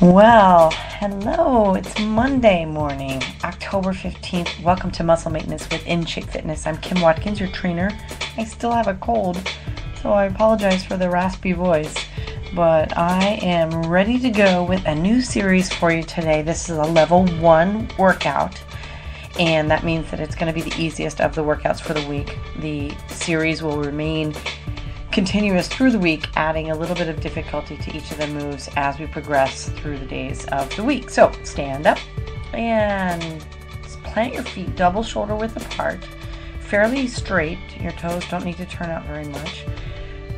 Well, hello, it's Monday morning, October 15th. Welcome to Muscle Maintenance with In-Shape Fitness. I'm Kim Watkins, your trainer. I still have a cold, so I apologize for the raspy voice, but I am ready to go with a new series for you today. This is a level 1 workout, and that means that it's going to be the easiest of the workouts for the week. The series will remain continuous through the week, adding a little bit of difficulty to each of the moves as we progress through the days of the week. So stand up and plant your feet double shoulder width apart, fairly straight. Your toes don't need to turn out very much.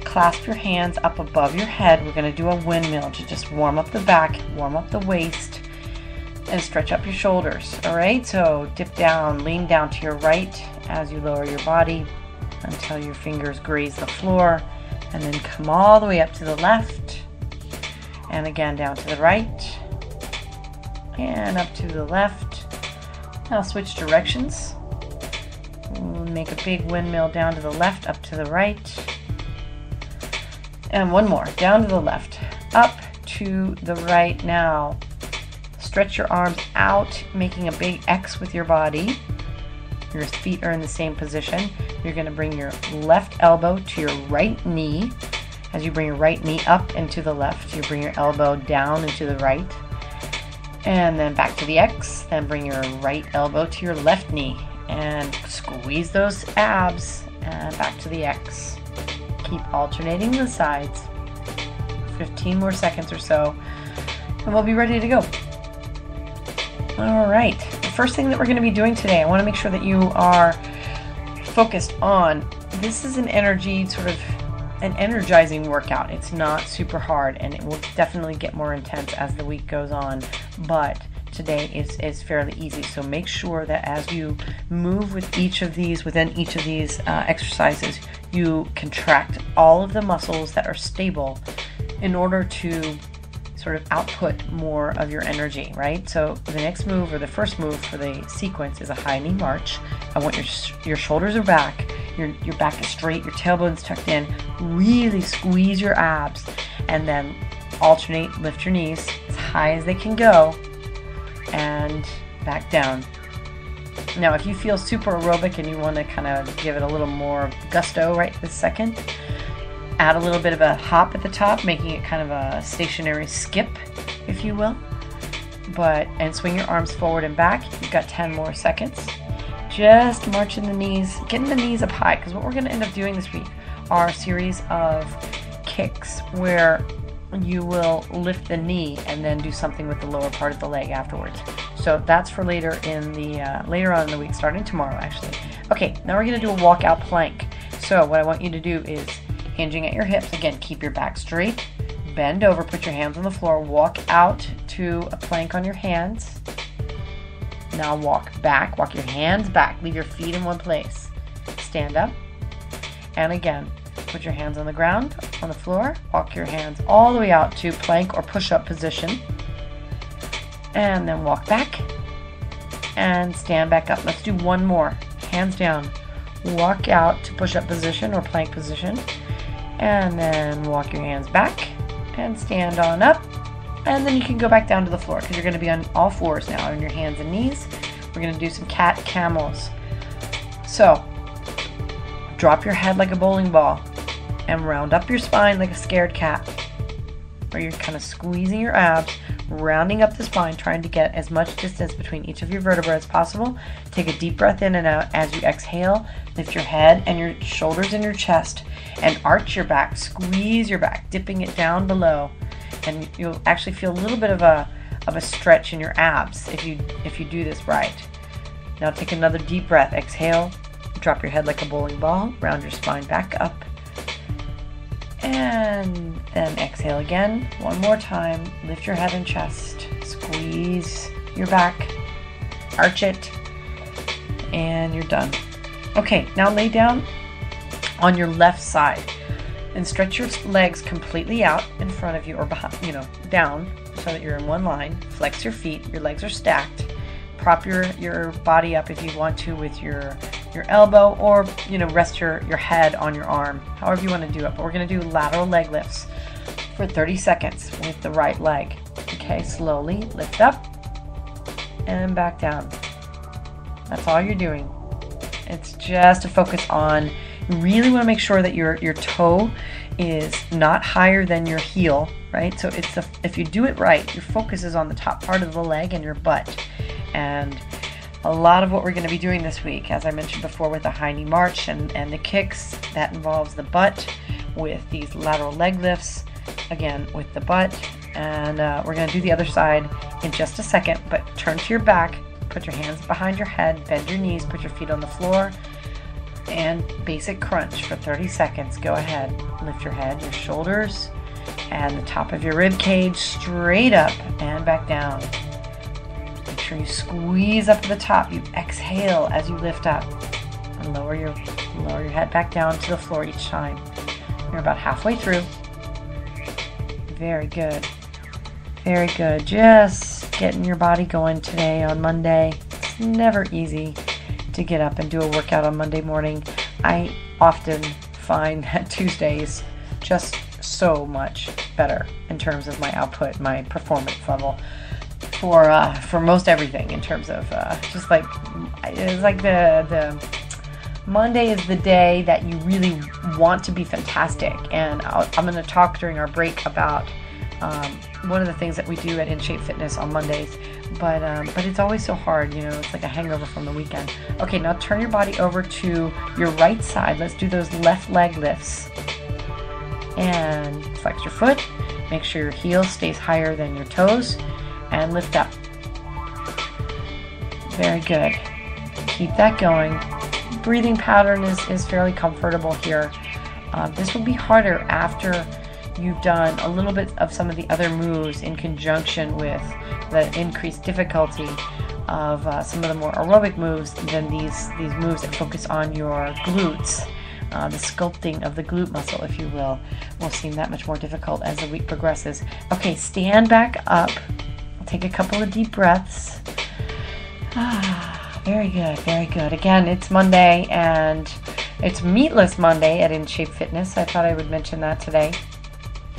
Clasp your hands up above your head. We're going to do a windmill to just warm up the back, warm up the waist, and stretch up your shoulders. All right, so dip down, lean down to your right as you lower your body until your fingers graze the floor, and then come all the way up to the left, and again down to the right, and up to the left. Now switch directions. We'll make a big windmill down to the left, up to the right, and one more, down to the left, up to the right. Now stretch your arms out, making a big X with your body. Your feet are in the same position. You're going to bring your left elbow to your right knee. As you bring your right knee up and to the left, you bring your elbow down and to the right. And then back to the X. Then bring your right elbow to your left knee and squeeze those abs and back to the X. Keep alternating the sides. 15 more seconds or so, and we'll be ready to go. All right. First thing that we're going to be doing today, I want to make sure that you are focused on, this is an energizing workout. It's not super hard, and it will definitely get more intense as the week goes on, but today is fairly easy. So make sure that as you move within each of these exercises, you contract all of the muscles that are stable in order to sort of output more of your energy, right? So the next move, or the first move for the sequence, is a high knee march. I want your shoulders are back, your back is straight, your tailbone's tucked in. Really squeeze your abs, and then alternate, lift your knees as high as they can go, and back down. Now, if you feel super aerobic and you want to kind of give it a little more gusto right this second, add a little bit of a hop at the top, making it kind of a stationary skip, if you will. And swing your arms forward and back. You've got 10 more seconds. Just marching the knees, getting the knees up high, because what we're going to end up doing this week are a series of kicks where you will lift the knee and then do something with the lower part of the leg afterwards. So that's for later on in the week, starting tomorrow actually. Okay, now we're going to do a walkout plank. So what I want you to do is, hinging at your hips, again, keep your back straight, bend over, put your hands on the floor, walk out to a plank on your hands. Now walk back, walk your hands back, leave your feet in one place. Stand up, and again, put your hands on the ground, on the floor, walk your hands all the way out to plank or push-up position, and then walk back, and stand back up. Let's do one more. Hands down, walk out to push-up position or plank position, and then walk your hands back and stand on up, and then you can go back down to the floor because you're going to be on all fours now, on your hands and knees. We're going to do some cat camels. So drop your head like a bowling ball and round up your spine like a scared cat, where you're kind of squeezing your abs, rounding up the spine, trying to get as much distance between each of your vertebrae as possible. Take a deep breath in and out. As you exhale, lift your head and your shoulders and your chest, and arch your back, squeeze your back, dipping it down below, and you'll actually feel a little bit of a stretch in your abs if you do this right. Now take another deep breath. Exhale, drop your head like a bowling ball, round your spine back up, and then exhale again. One more time. Lift your head and chest, squeeze your back, arch it, and you're done. Okay, now lay down on your left side and stretch your legs completely out in front of you, or behind, down, so that you're in one line. Flex your feet, your legs are stacked. Prop your body up if you want to with your elbow, or rest your head on your arm, however you want to do it. But we're going to do lateral leg lifts for 30 seconds with the right leg. Okay, slowly lift up and back down. That's all you're doing. It's just to focus on, you really want to make sure that your toe is not higher than your heel, right? So if you do it right, your focus is on the top part of the leg and your butt. And a lot of what we're going to be doing this week, as I mentioned before, with the high knee march and the kicks, that involves the butt, with these lateral leg lifts, again with the butt. And we're going to do the other side in just a second, but turn to your back, put your hands behind your head, bend your knees, put your feet on the floor, and basic crunch for 30 seconds. Go ahead, lift your head, your shoulders, and the top of your rib cage straight up and back down. Make sure you squeeze up to the top. You exhale as you lift up, and lower your head back down to the floor each time. You're about halfway through. Very good. Very good. Just getting your body going today on Monday. It's never easy to get up and do a workout on Monday morning. I often find that Tuesdays just so much better in terms of my output, my performance level for most everything, in terms of just like, it's like the Monday is the day that you really want to be fantastic. And I'm going to talk during our break about one of the things that we do at In Shape Fitness on Mondays, but it's always so hard, you know, it's like a hangover from the weekend. Okay, now turn your body over to your right side. Let's do those left leg lifts. And flex your foot, make sure your heel stays higher than your toes, and lift up. Very good. Keep that going. Breathing pattern is fairly comfortable here. This will be harder after you've done a little bit of some of the other moves in conjunction with the increased difficulty of some of the more aerobic moves than these moves that focus on your glutes. The sculpting of the glute muscle, if you will seem that much more difficult as the week progresses. Okay, stand back up. Take a couple of deep breaths. Very good, very good. Again, it's Monday, and it's Meatless Monday at In Shape Fitness. I thought I would mention that today.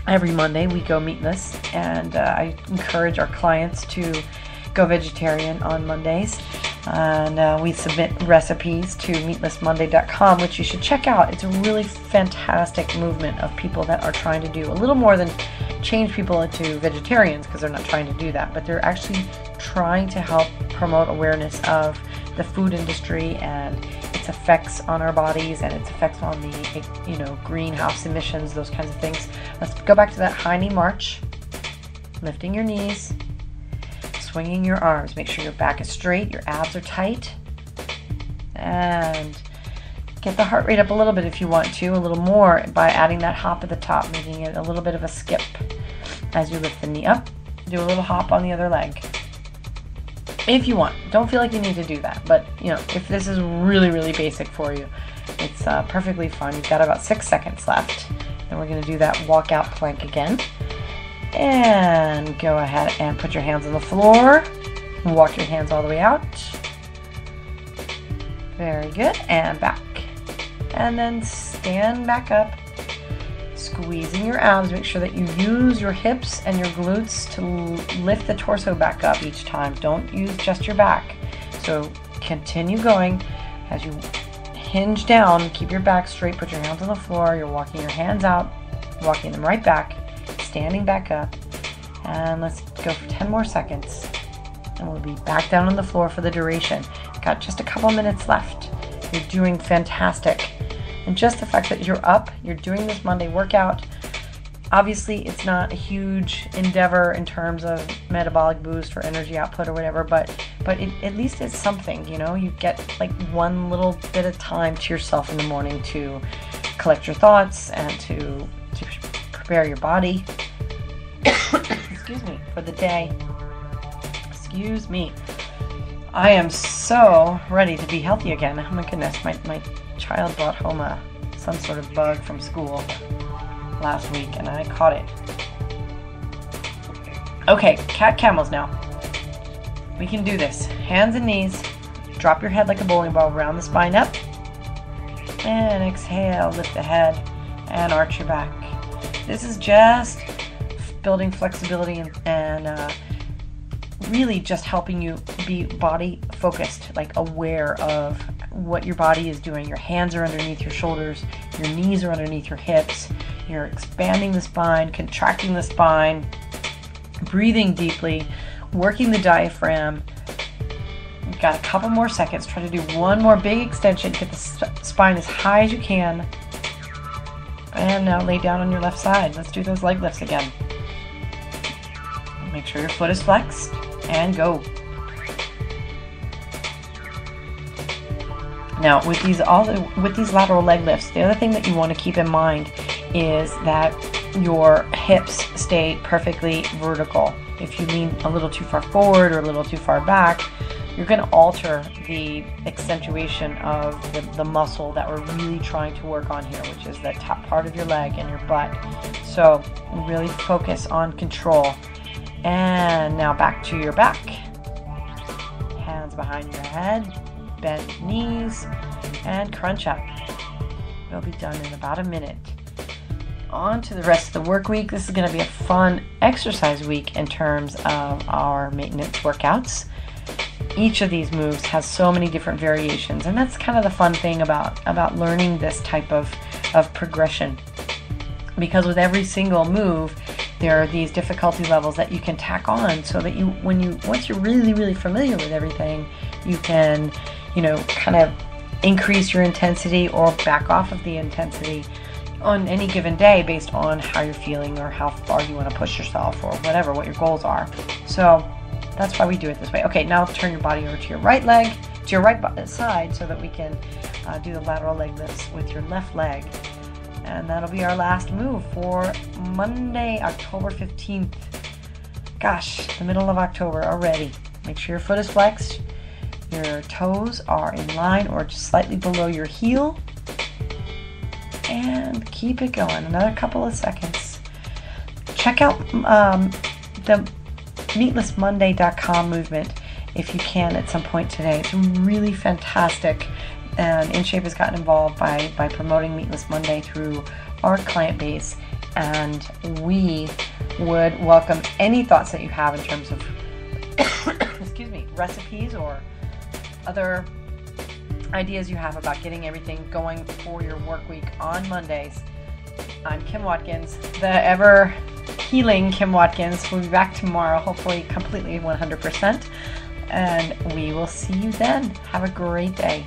Every Monday we go meatless, and I encourage our clients to go vegetarian on Mondays. And we submit recipes to meatlessmonday.com, which you should check out. It's a really fantastic movement of people that are trying to do a little more than change people into vegetarians, because they're not trying to do that, but they're actually trying to help promote awareness of the food industry and its effects on our bodies and its effects on the, you know, greenhouse emissions, those kinds of things. Let's go back to that high knee march, lifting your knees, swinging your arms. Make sure your back is straight, your abs are tight, and get the heart rate up a little bit if you want to, a little more by adding that hop at the top, making it a little bit of a skip as you lift the knee up. Do a little hop on the other leg if you want. Don't feel like you need to do that, but you know, if this is really, really basic for you, it's perfectly fine. You've got about 6 seconds left. Then we're going to do that walkout plank again. And go ahead and put your hands on the floor. Walk your hands all the way out. Very good. And back. And then stand back up, squeezing your abs. Make sure that you use your hips and your glutes to lift the torso back up each time. Don't use just your back. So continue going as you hinge down. Keep your back straight. Put your hands on the floor. You're walking your hands out, walking them right back, standing back up. And let's go for 10 more seconds. And we'll be back down on the floor for the duration. Got just a couple minutes left. You're doing fantastic. And just the fact that you're up, you're doing this Monday workout, obviously it's not a huge endeavor in terms of metabolic boost or energy output or whatever, but at least it's something, you know. You get like one little bit of time to yourself in the morning to collect your thoughts and to prepare your body excuse me, for the day. Excuse me. I am so ready to be healthy again. Oh my goodness, my child brought home some sort of bug from school last week, and I caught it. Okay, cat camels now. We can do this. Hands and knees. Drop your head like a bowling ball, round the spine up. And exhale, lift the head and arch your back. This is just building flexibility and really just helping you be body focused, like aware of what your body is doing. Your hands are underneath your shoulders, your knees are underneath your hips, you're expanding the spine, contracting the spine, breathing deeply, working the diaphragm. You've got a couple more seconds. Try to do one more big extension. Get the spine as high as you can. And now lay down on your left side. Let's do those leg lifts again. Make sure your foot is flexed and go. Now with these lateral leg lifts, the other thing that you want to keep in mind is that your hips stay perfectly vertical. If you lean a little too far forward or a little too far back, you're going to alter the accentuation of the muscle that we're really trying to work on here, which is that top part of your leg and your butt. So really focus on control. And now back to your back. Hands behind your head, bend knees, and crunch up. We'll be done in about a minute. On to the rest of the work week. This is going to be a fun exercise week in terms of our maintenance workouts. Each of these moves has so many different variations, and that's kind of the fun thing about learning this type of progression, because with every single move there are these difficulty levels that you can tack on, so that once you're really familiar with everything, you can kind of increase your intensity or back off of the intensity on any given day based on how you're feeling or how far you want to push yourself or whatever, what your goals are. So that's why we do it this way. Okay, now turn your body over to your right leg, to your right side, so that we can do the lateral leg lifts with your left leg. And that'll be our last move for Monday, October 15th. Gosh, the middle of October already. Make sure your foot is flexed, your toes are in line or just slightly below your heel, and keep it going. Another couple of seconds. Check out the meatlessmonday.com movement if you can at some point today. It's really fantastic, and InShape has gotten involved by promoting Meatless Monday through our client base, and we would welcome any thoughts that you have in terms of excuse me, recipes or other ideas you have about getting everything going for your work week on Mondays. I'm Kim Watkins, the ever healing Kim Watkins. We'll be back tomorrow, hopefully completely 100%, and we will see you then. Have a great day.